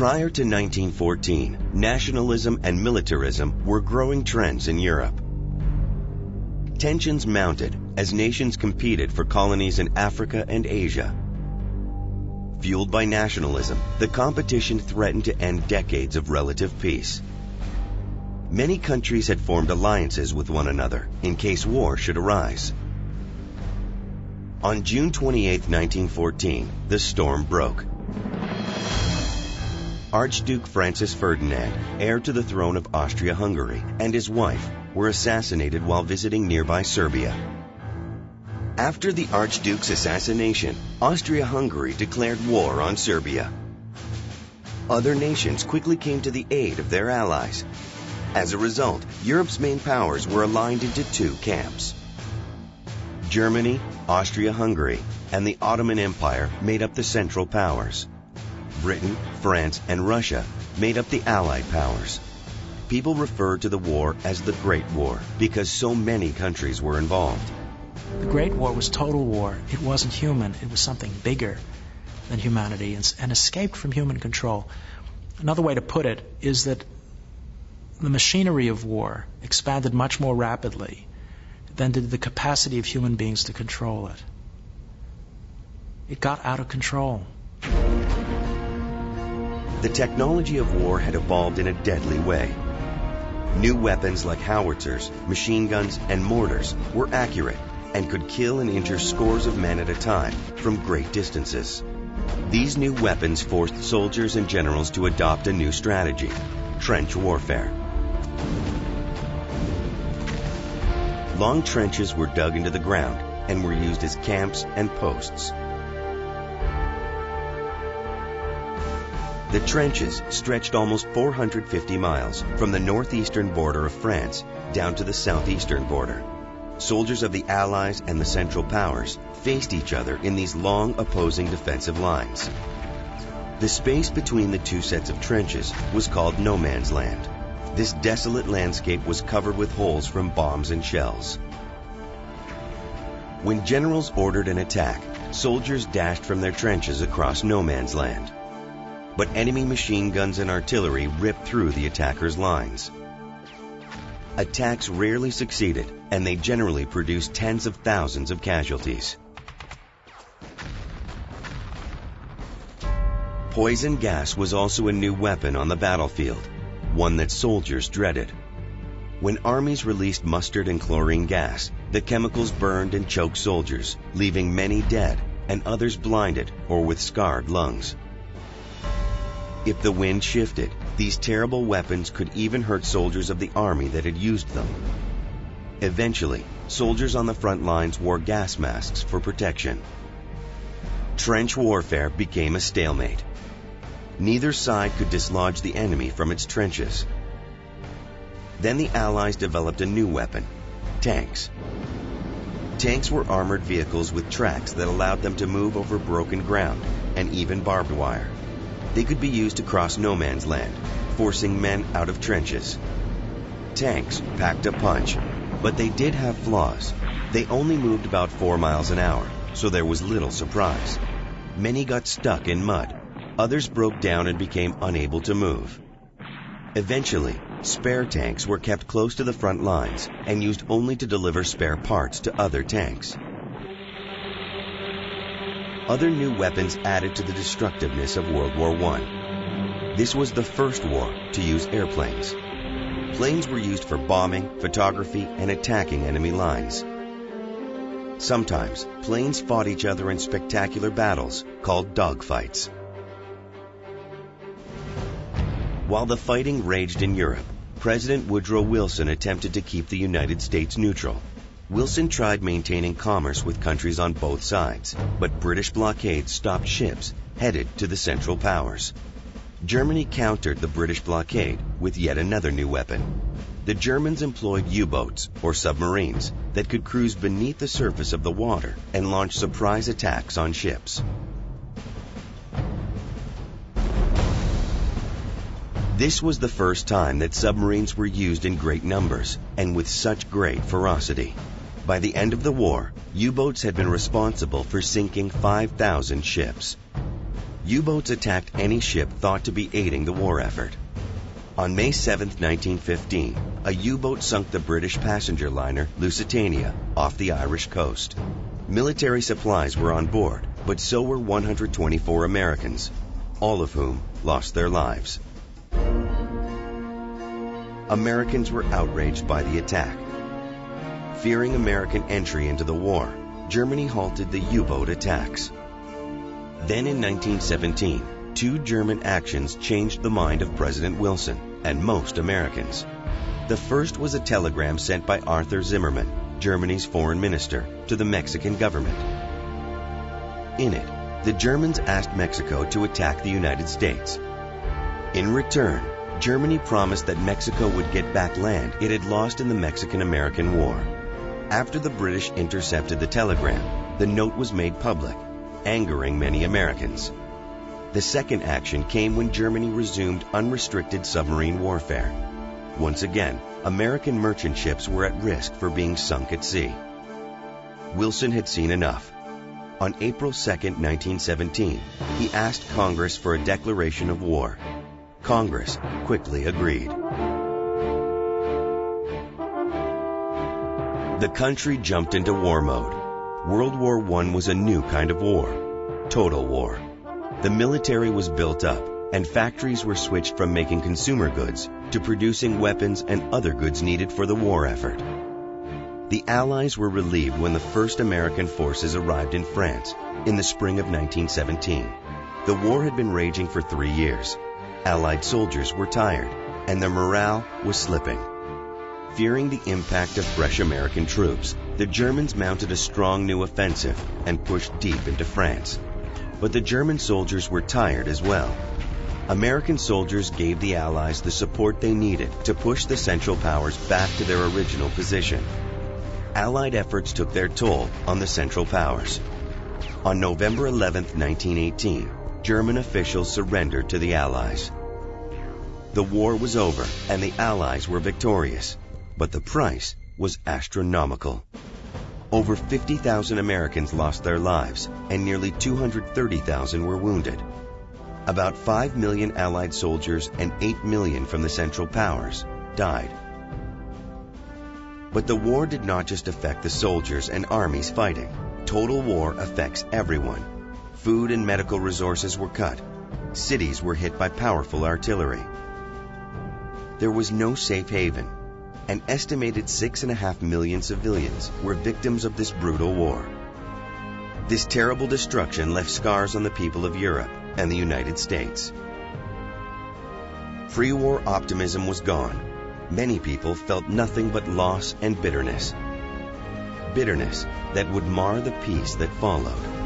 Prior to 1914, nationalism and militarism were growing trends in Europe. Tensions mounted as nations competed for colonies in Africa and Asia. Fueled by nationalism, the competition threatened to end decades of relative peace. Many countries had formed alliances with one another in case war should arise. On June 28, 1914, the storm broke. Archduke Francis Ferdinand, heir to the throne of Austria-Hungary, and his wife were assassinated while visiting nearby Serbia. After the Archduke's assassination, Austria-Hungary declared war on Serbia. Other nations quickly came to the aid of their allies. As a result, Europe's main powers were aligned into two camps. Germany, Austria-Hungary, and the Ottoman Empire made up the Central Powers. Britain, France, and Russia made up the Allied powers. People referred to the war as the Great War because so many countries were involved. The Great War was total war. It wasn't human. It was something bigger than humanity and escaped from human control. Another way to put it is that the machinery of war expanded much more rapidly than did the capacity of human beings to control it. It got out of control. The technology of war had evolved in a deadly way. New weapons like howitzers, machine guns, and mortars were accurate and could kill and injure scores of men at a time from great distances. These new weapons forced soldiers and generals to adopt a new strategy: trench warfare. Long trenches were dug into the ground and were used as camps and posts. The trenches stretched almost 450 miles from the northeastern border of France down to the southeastern border. Soldiers of the Allies and the Central Powers faced each other in these long opposing defensive lines. The space between the two sets of trenches was called no man's land. This desolate landscape was covered with holes from bombs and shells. When generals ordered an attack, soldiers dashed from their trenches across no man's land. But enemy machine guns and artillery ripped through the attackers' lines. Attacks rarely succeeded, and they generally produced tens of thousands of casualties. Poison gas was also a new weapon on the battlefield, one that soldiers dreaded. When armies released mustard and chlorine gas, the chemicals burned and choked soldiers, leaving many dead and others blinded or with scarred lungs. If the wind shifted, these terrible weapons could even hurt soldiers of the army that had used them. Eventually, soldiers on the front lines wore gas masks for protection. Trench warfare became a stalemate. Neither side could dislodge the enemy from its trenches. Then the Allies developed a new weapon: tanks. Tanks were armored vehicles with tracks that allowed them to move over broken ground and even barbed wire. They could be used to cross no man's land, forcing men out of trenches. Tanks packed a punch, but they did have flaws. They only moved about 4 miles an hour, so there was little surprise. Many got stuck in mud. Others broke down and became unable to move. Eventually, spare tanks were kept close to the front lines and used only to deliver spare parts to other tanks. Other new weapons added to the destructiveness of World War I. This was the first war to use airplanes. Planes were used for bombing, photography, and attacking enemy lines. Sometimes, planes fought each other in spectacular battles called dogfights. While the fighting raged in Europe, President Woodrow Wilson attempted to keep the United States neutral. Wilson tried maintaining commerce with countries on both sides, but British blockades stopped ships headed to the Central Powers. Germany countered the British blockade with yet another new weapon. The Germans employed U-boats, or submarines, that could cruise beneath the surface of the water and launch surprise attacks on ships. This was the first time that submarines were used in great numbers and with such great ferocity. By the end of the war, U-boats had been responsible for sinking 5,000 ships. U-boats attacked any ship thought to be aiding the war effort. On May 7, 1915, a U-boat sunk the British passenger liner Lusitania off the Irish coast. Military supplies were on board, but so were 124 Americans, all of whom lost their lives. Americans were outraged by the attack. Fearing American entry into the war, Germany halted the U-boat attacks. Then in 1917, 2 German actions changed the mind of President Wilson and most Americans. The first was a telegram sent by Arthur Zimmermann, Germany's foreign minister, to the Mexican government. In it, the Germans asked Mexico to attack the United States. In return, Germany promised that Mexico would get back land it had lost in the Mexican-American War. After the British intercepted the telegram, the note was made public, angering many Americans. The second action came when Germany resumed unrestricted submarine warfare. Once again, American merchant ships were at risk for being sunk at sea. Wilson had seen enough. On April 2, 1917, he asked Congress for a declaration of war. Congress quickly agreed. The country jumped into war mode. World War I was a new kind of war, total war. The military was built up, and factories were switched from making consumer goods to producing weapons and other goods needed for the war effort. The Allies were relieved when the first American forces arrived in France in the spring of 1917. The war had been raging for 3 years. Allied soldiers were tired, and their morale was slipping. Fearing the impact of fresh American troops, the Germans mounted a strong new offensive and pushed deep into France. But the German soldiers were tired as well. American soldiers gave the Allies the support they needed to push the Central Powers back to their original position. Allied efforts took their toll on the Central Powers. On November 11, 1918, German officials surrendered to the Allies. The war was over and the Allies were victorious, but the price was astronomical. Over 50,000 Americans lost their lives and nearly 230,000 were wounded. About 5 million Allied soldiers and 8 million from the Central Powers died. But the war did not just affect the soldiers and armies fighting. Total war affects everyone. Food and medical resources were cut. Cities were hit by powerful artillery. There was no safe haven. An estimated 6.5 million civilians were victims of this brutal war. This terrible destruction left scars on the people of Europe and the United States. Pre-war optimism was gone. Many people felt nothing but loss and bitterness. Bitterness that would mar the peace that followed.